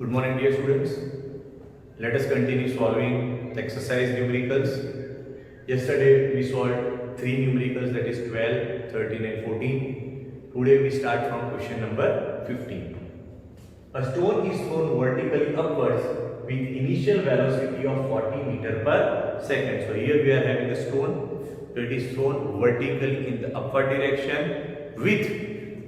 Good morning, dear students. Let us continue solving the exercise numericals. Yesterday we solved three numericals, that is 12, 13 and 14. Today we start from question number 15. A stone is thrown vertically upwards with initial velocity of 40 meter per second. So here we are having a stone that is thrown vertically in the upward direction with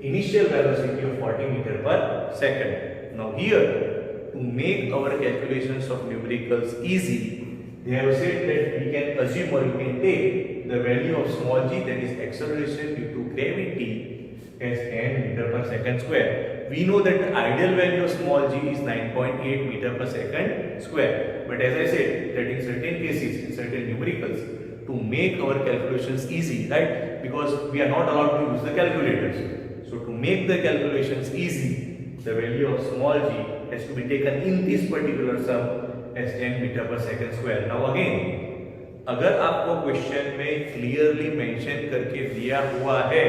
initial velocity of 40 meter per second. Now here, to make our calculations of numericals easy, they have said that we can assume or we can take the value of small g, that is acceleration due to gravity, as 10 meter per second square. We know that the ideal value of small g is 9.8 meter per second square. But as I said, that in certain cases, in certain numericals, to make our calculations easy, right? Because we are not allowed to use the calculators. So to make the calculations easy, the value of small g has to be taken in this particular sum as 10 meter per second square. Now again, अगर आपको question में clearly mention करके दिया हुआ है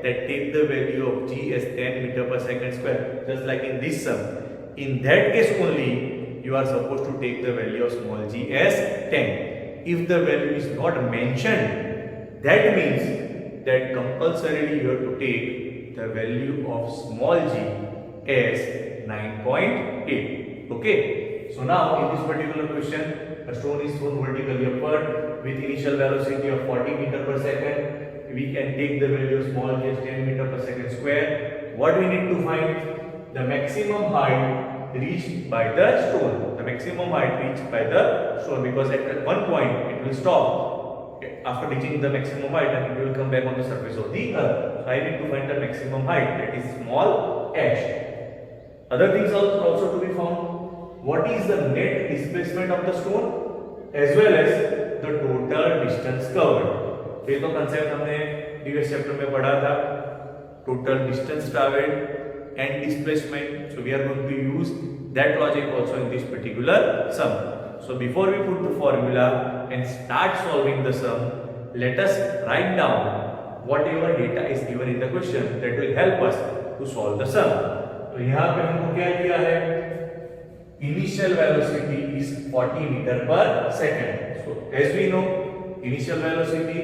that take the value of g as 10 meter per second square, just like in this sum, in that case only you are supposed to take the value of small g as 10. If the value is not mentioned, that means that compulsorily you have to take the value of small g as 9.8. Okay. So now in this particular question, a stone is thrown vertically upward with initial velocity of 40 meter per second. We can take the value of small g as 10 meter per second square. What we need to find? The maximum height reached by the stone. The maximum height reached by the stone, because at one point it will stop after reaching the maximum height and it will come back on the surface of the earth. So I need to find the maximum height, that is small h. Other things are also to be found. What is the net displacement of the stone as well as the total distance covered. ये तो concept हमने previous chapter में पढ़ा था, total distance travelled and displacement. So we are going to use that logic also in this particular sum. So before we put the formula and start solving the sum, let us write down whatever data is given in the question that will help us to solve the sum. तो यहाँ पे हमको क्या दिया है? Initial velocity is 40 meter per second. So as we know, initial velocity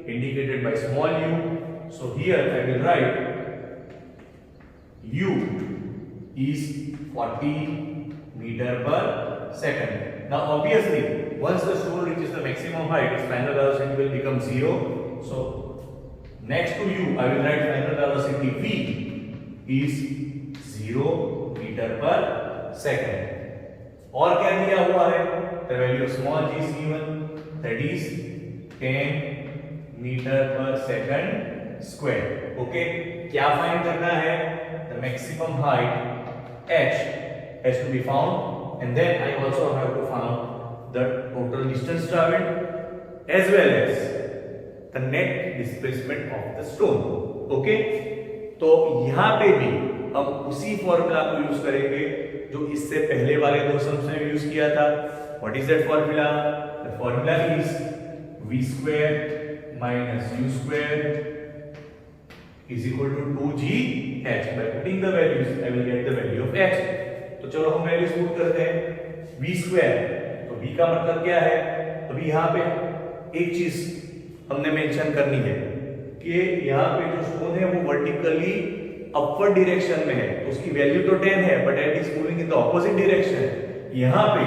indicated by small u. So here I will write u is 40 meter per second. Now obviously, once the stone reaches the maximum height, its final velocity will become 0. So next to u, I will write final velocity v is 0 meter per second. और क्या दिया हुआ है? The value of small g is given, that is 10 meter per second square. Okay? क्या find करना है? The maximum height h has to be found, and then I also have to find the total distance traveled as well as the net displacement of the stone. Okay? तो यहाँ पे भी हम उसी formula को use करेंगे जो इससे पहले वाले दो सम्स में यूज किया था. What is that formula? The formula is v square minus u square is equal to 2gh. by putting the values I will get the value of h. तो चलो हम वैल्यूज पुट करते हैं. v square, तो v का मतलब क्या है? अभी यहाँ पे एक चीज हमने मेंशन करनी है कि यहाँ पे जो स्टोन है वो वर्टिकली अपवर्ड डायरेक्शन में है, तो उसकी वैल्यू तो 10 है, but it is moving in the opposite direction. यहाँ पे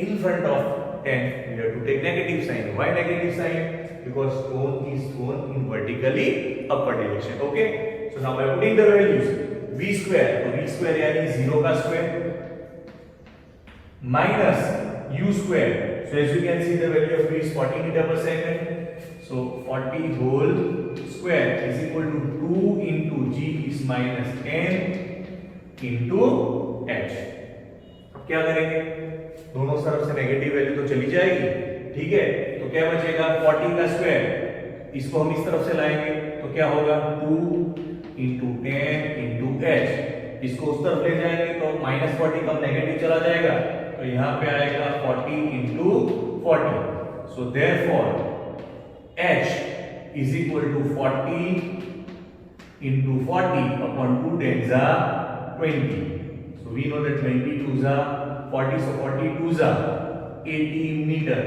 in front of 10 we have to take negative sign. Why negative sign? Because stone is thrown in vertically upward direction. Okay, so now by putting the values v square, तो v square यानी 0 का square minus u square. So as you can see, the value of v is 40 meter per second. So 40 whole square is equal to 2 into g is minus 10 into h. अब क्या करेंगे? दोनों तरफ से negative value तो चली जाएगी. ठीक है, तो क्या बचेगा? 40 का स्क्वायर, इसको हम इस तरफ से लाएंगे तो क्या होगा? 2 into 10 into h. इसको उस तरफ ले जाएंगे तो माइनस 40 कम नेगेटिव चला जाएगा, तो यहाँ पे आएगा 40 into 40. So therefore h is equal to 40 into 40 upon 2 tens are 20. So So we know that 22s are 40, so 42s are 80 meter.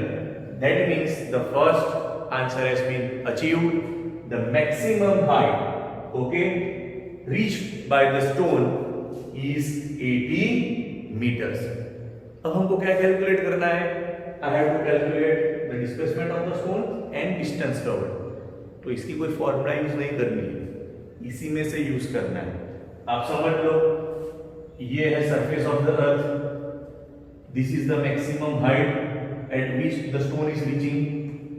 That means the first answer has been achieved. The maximum height, okay, reached by the stone is 80 meters. अब हमको क्या calculate करना है? I have to calculate the displacement of the stone and distance covered. तो इसकी कोई formula use नहीं करनी है, इसी में से यूज करना है. आप समझ लो, ये है surface of the Earth, this is the maximum height at which the stone is reaching.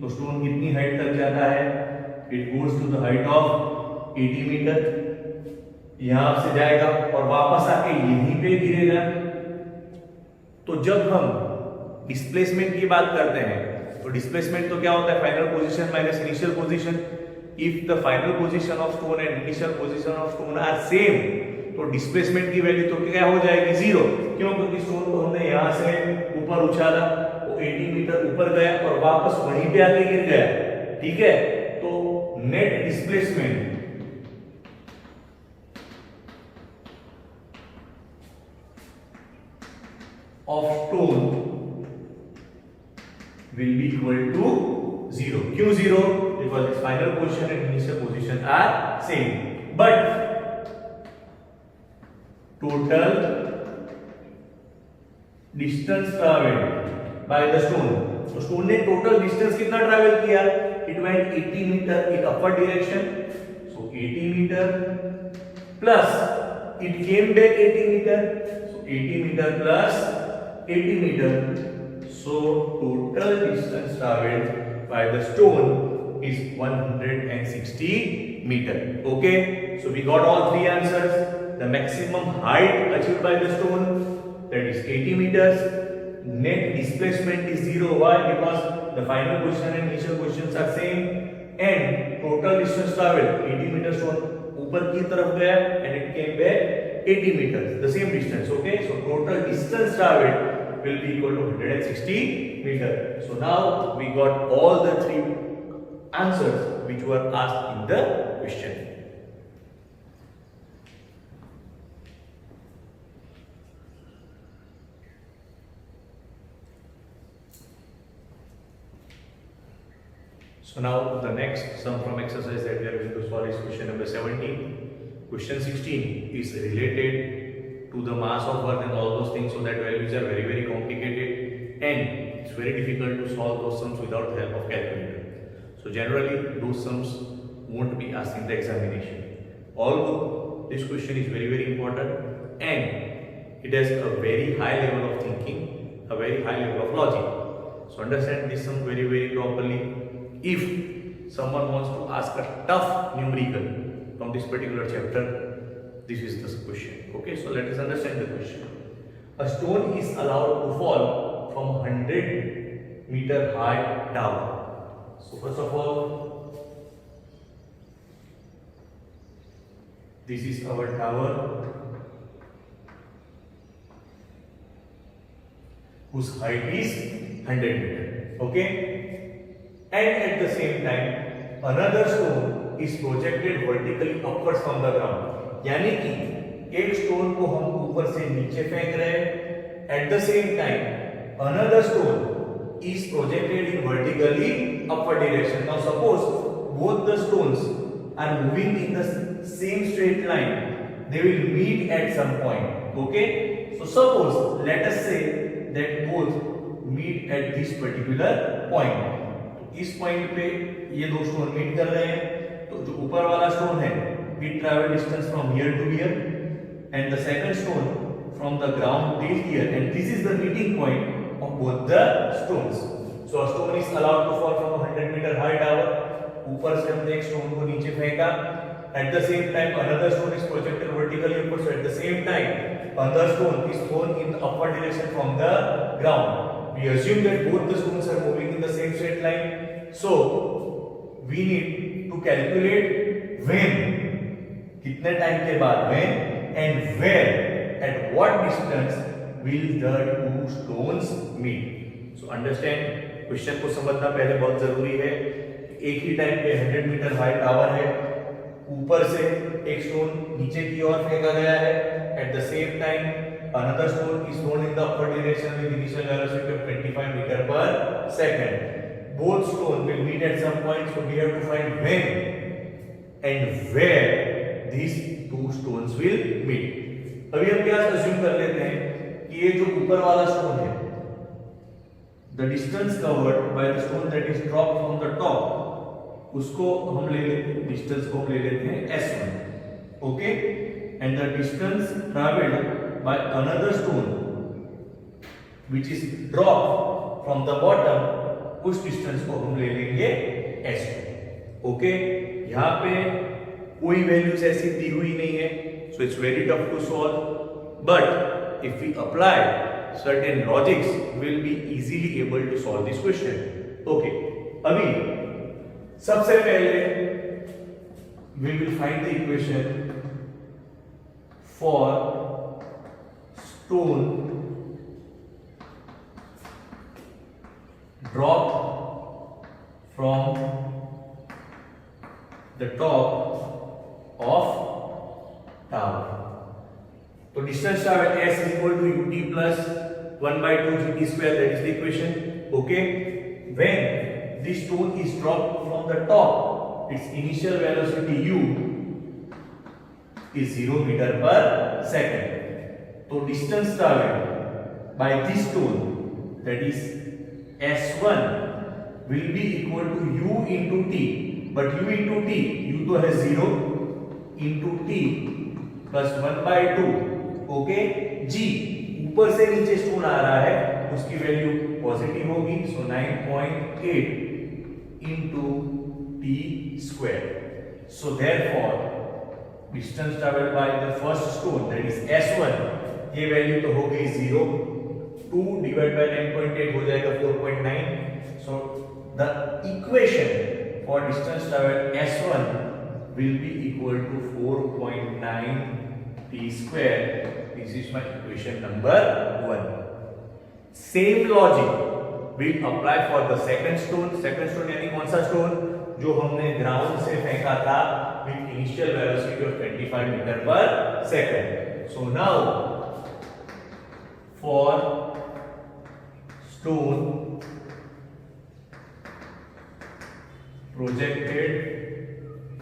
तो स्टोन कितनी हाइट तक जाता है? It goes to the height of 80 metre. यहां से जाएगा और वापस आके यहीं पे गिरेगा. तो जब हम डिस्प्लेसमेंट की बात करते हैं तो डिस्प्लेसमेंट तो क्या होता है? Final position minus initial position. If the final position of stone and initial position of stone are same, तो डिस्प्लेसमेंट की वैल्यू तो क्या हो जाएगी? 0. क्यों? क्योंकि स्टोन को हमने यहां से ऊपर उछाला, वो 80 मीटर ऊपर गया और वापस वहीं पे आके गिर गया. ठीक है, तो net displacement of stone will be equal to 0. क्यों 0? Because its final position and initial position are same. But total distance traveled by the stone. तो stone ने total distance कितना travel किया? It went 80 meter in upward direction. So 80 meter plus it came back 80 meter. So 80 meter plus 80 meter. So total distance traveled by the stone is 160 meter. Okay, so we got all three answers. The maximum height achieved by the stone, that is 80 meters. Net displacement is 0. Why? Because the final position and initial positions are same. And total distance traveled 80 meters stone ऊपर की तरफ गया and it came back 80 meters, the same distance. Okay, so total distance traveled will be equal to 160 meter. So now we got all the three answers which were asked in the question. So now the next sum from exercise that we are going to solve is question number 17. Question 16 is related to the mass of earth and all those things, so that values are very very complicated and it's very difficult to solve those sums without the help of calculator. So generally those sums won't be asked in the examination, although this question is very very important and it has a very high level of thinking, a very high level of logic. So understand this sum very very properly. If someone wants to ask a tough numerical from this particular chapter, this is the question. Okay, so let us understand the question. A stone is allowed to fall from 100 meter high tower. So first of all, this is our tower whose height is 100 meter. Okay, and at the same time another stone is projected vertically upwards from the ground. यानी कि एक stone को हम ऊपर से नीचे फेंक रहे हैं, at the same time another stone is projected in vertically upward direction. Now suppose both the stones are moving in the same straight line, they will meet at some point. Okay, so suppose let us say that both meet at this particular point. तो इस point पे ये दो stone meet कर रहे हैं. तो जो ऊपर वाला स्टोन है, it travel distance from here to here and the second stone from the ground till here, and this is the meeting point of both the stones. So a stone is allowed to fall from a 100 meter high tower. ऊपर से हमने एक stone को नीचे फेंका, at the same time another stone is projected vertically upward, so at the same time another stone is thrown in the upward direction from the ground. We assume that both the stones are moving in the same straight line, so we need to calculate when, कितने time के बाद, when and where, at what distance will the two stones meet. So understand, question को समझना पहले बहुत जरूरी है. एक ही टाइम पे 100 मीटर हाई टावर है, ऊपर से एक स्टोन नीचे की ओर फेंका गया है, eight the same time another stone is thrown in the upward direction with initial velocity of 25 meter per second. Both stones will meet at some point, so we have to find when and where these two stones will meet. अभी हम क्या assume कर लेते हैं कि ये जो ऊपर वाला स्टोन है, the distance covered by the stone that is dropped from the top, उसको हम ले लेते हैं, डिस्टेंस को हम ले लेते हैं S1, okay, and the distance travelled by another stone which is drop from the bottom, उस डिस्टेंस को हम ले लेंगे S2, ओके। यहाँ पे कोई वैल्यूज ऐसी दी हुई नहीं है, so it's very tough to solve, but if we apply certain logics will be easily able to solve this question, okay। अभी सबसे पहले we will find the equation for stone drop from the top of tower. तो distance travel s is equal to ut plus 1 by 2 gt square, that is the equation, okay। When this stone is dropped from the top, its initial velocity u is 0 meter per second. तो distance traveled by this stone, that is s1, will be equal to u into t, but u into t, u तो है 0 into t plus 1 by 2, okay. g ऊपर से नीचे stone आ रहा है, उसकी value positive होगी, सो 9.8 into t square. So therefore distance traveled by the first stone, that is s1, ये वैल्यू तो हो गई 0, 2 divided by 9.8 हो जाएगा 4.9. So the equation for distance traveled s1 will be equal to 4.9 t square. This is my equation number 1. Same logic will apply for the second stone. Second stone यानी कौन सा stone? जो हमने ground से फेंका था with initial velocity of 25 meter per second. So now for stone projected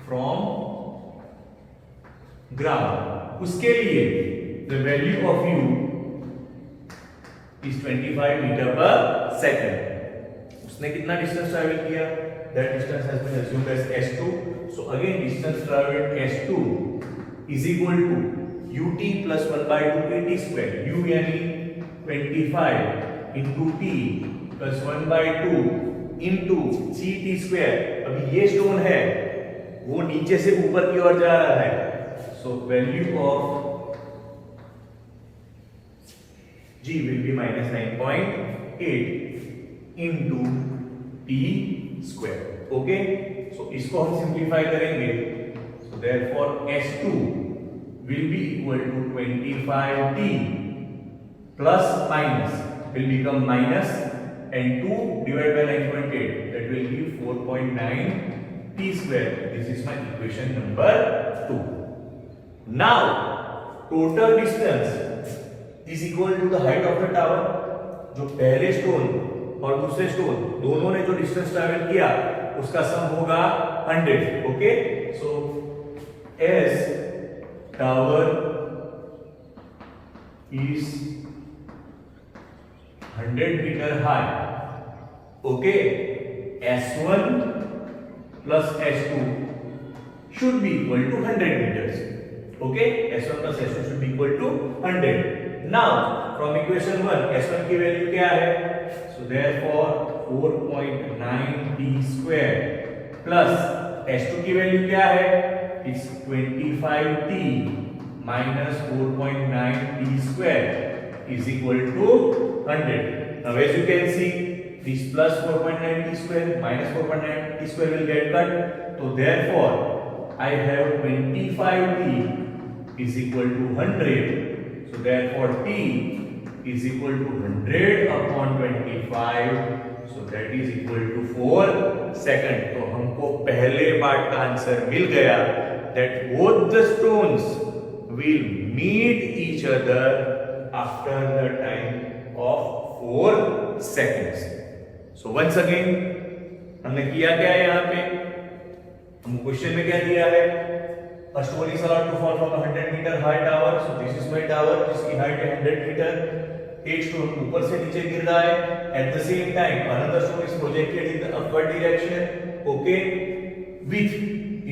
from ground, उसके लिए the value of u is 25 meter per second. उसने कितना डिस्टेंस ट्रैवल किया? That distance has been assumed as s2. So again distance traveled s2 is equal to ut plus 1 by 2 at square. U यानी 25 into t plus 1 by 2 into gt square. अभी ये stone है, वो नीचे से ऊपर की ओर जा रहा है, so value of g will be minus 9.8 into t square, okay। so इसको हम सिंप्लीफाई करेंगे, so therefore s2 will be equal to 25t plus minus will become minus, and 2 divided by 9.8, that will give 4.9 t square. This is my equation number 2. Now total distance is equal to the height of the tower. जो पहले stone और दूसरे stone दोनों ने जो distance travel किया उसका sum होगा 100, okay. So as tower is 100 metre high, okay. s1 plus s2 should be equal to 100 meters, okay। s1 plus s2 should be equal to 100. Now from equation 1 s1 की value क्या है? So therefore 4.9 t square plus s2 की value क्या है? It's 25t minus 4.9 t square is equal to 100. Now as you can see, this plus 4.9 t square minus 4.9 t square will get cut. So therefore I have 25t is equal to 100. So therefore t is equal to 100 upon 25. So that is equal to 4 second. तो हमको पहले part का answer मिल गया, that both the stones will meet each other after the time of 4 seconds. So once again हमने किया क्या है यहाँ पे, हम क्वेश्चन में क्या दिया है, a stone is allowed to fall from a 100-meter high tower. So this is my tower जिसकी हाइट है 100 मीटर. एक स्टोन ऊपर से नीचे गिर रहा है. At the same time another stone is projected in the upward direction. Okay, with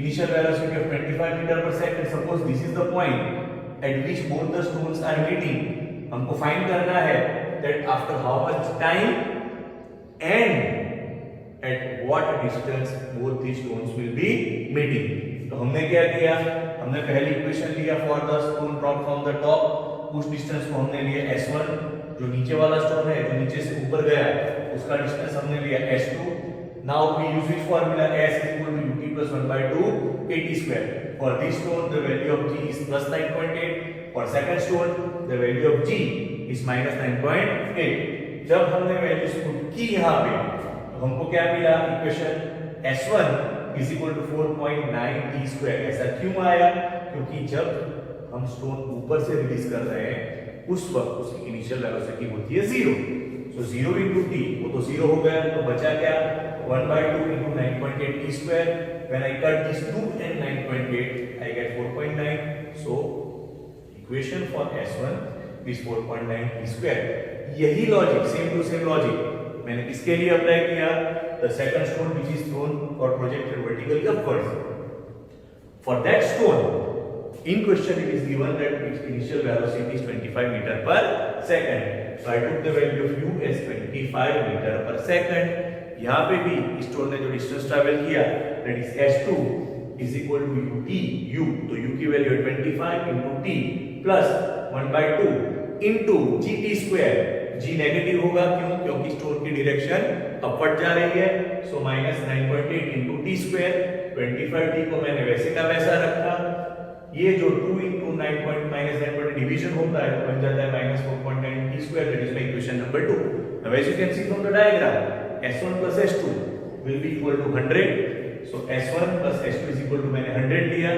initial velocity of 25 meter per second. Suppose this is the point at which both the stones are meeting. हमको find करना है that after how much time and at what distance both these stones will be meeting. तो हमने क्या किया, हमने पहली equation लिया for the stone dropped from the top. उस डिस्टेंस को हमने लिया S1, जो नीचे वाला स्टोन है जो नीचे से ऊपर गया उसका डिस्टेंस हमने लिया S2. Now we use which formula, S is equal to ut plus 1 by 2 at square. For this stone the value of G is plus 9.8. For second stone the value of G is minus 9.8. जब हमने values put की यहाँ पे तो हमको क्या मिला, equation S1 is equal to 4.9 t square. ऐसा क्यों आया, क्योंकि जब हम स्टोन ऊपर से रिलीज कर रहे हैं उस वक्त उसकी इनिशियल वेलोसिटी होती है 0. सो 0 into t, वो तो 0 हो गया, तो बचा क्या, 1 by 2 into 9.8 t square. When I cut this 2 and 9.8 I get 4.9. So equation for S1 is 4.9 t square. यही logic, same to same logic मैंने किसके लिए अप्लाई किया, the second stone which is thrown और projected vertically upwards. For that stone in question it is given that its initial velocity is 25 meter per second. So I took the value of u as 25 meter per second. यहाँ पे भी stone ने जो distance travel किया that is S2 is equal to ut u, तो u की value है 25 into t plus 1 by 2 into gt square. g negative होगा क्यों, क्योंकि स्टोन की डायरेक्शन अपवर्ड जा रही है. सो minus 9.8 into t square. 25t को मैंने वैसे का वैसा रखा. ये जो 2 into 9 point minus 9 डिवीजन होता है तो बन जाता है minus 4.9 t square. That is my equation number 2. Now as you can see from the diagram, S1 plus S2 will be equal to 100. So S1 plus S2 is equal to, मैंने 100 लिया,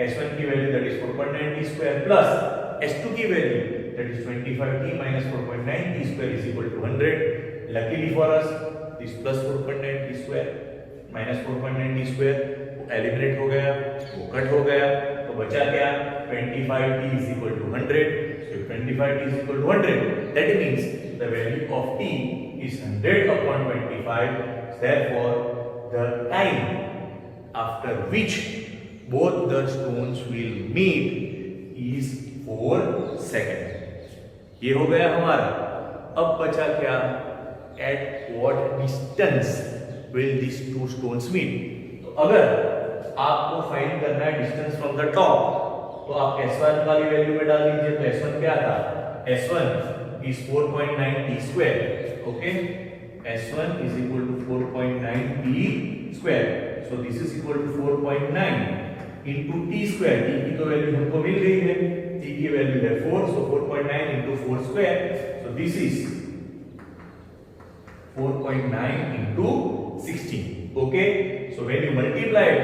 S1 की value that is 4.9 t square plus S2 की value that is 25t minus 4.9 t square is equal to 100. Luckily for us this plus 4.9 t square minus 4.9 t square eliminate हो गया, वो cut हो गया, तो बचा क्या, 25t is equal to 100. So 25t is equal to 100, that means the value of t is 100 upon 25. Therefore the time after which both the stones will meet is 4 seconds. ये हो गया हमारा. अब बचा क्या, at what distance will these two stones meet. तो अगर आपको फाइंड करना है डिस्टेंस फ्रॉम द टॉप तो आप S1 वाली वैल्यू में डाल दीजिए. तो S1 क्या था, S1 is 4.9 t square. Okay, S1 is equal to 4.9 t square. So this is equal to 4.9 into t square. t की तो वैल्यू हमको मिल गई है, t की वैल्यू है 4. So 4.9 into 4 square. So this is 4.9 into 16. Okay, so when you multiply it,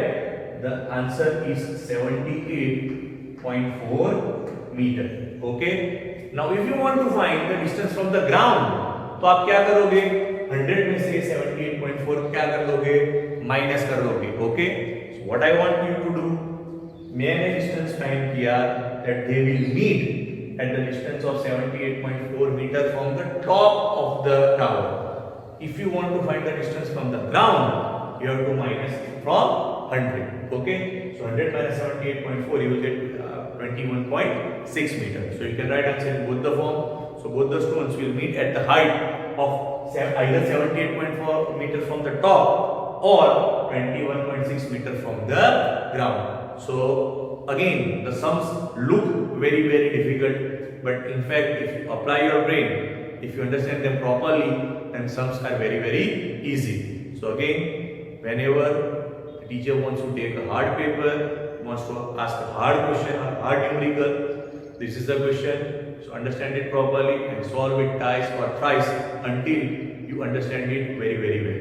the answer is 78.4 meter. Okay, now if you want to find the distance from the ground तो आप क्या करोगे, 100 में से 78.4 क्या कर लोगे, माइनस कर लोगे. Okay, so what I want you to do, मैंने डिस्टेंस फाइंड किया that they will meet at the distance of 78.4 meter from the top of the tower. If you want to find the distance from the ground you have to minus it from 100. Okay, so 100 minus 78.4 you will get 21.6 meters. So you can write answer in both the form. So both the stones will meet at the height of either 78.4 meters from the top or 21.6 meters from the ground. So again the sums look very difficult, but in fact if you apply your brain, if you understand them properly, then sums are very easy. So again, whenever the teacher wants to take a hard paper, wants to ask a hard question or hard numerical, this is the question. So understand it properly and solve it twice or thrice until you understand it very well.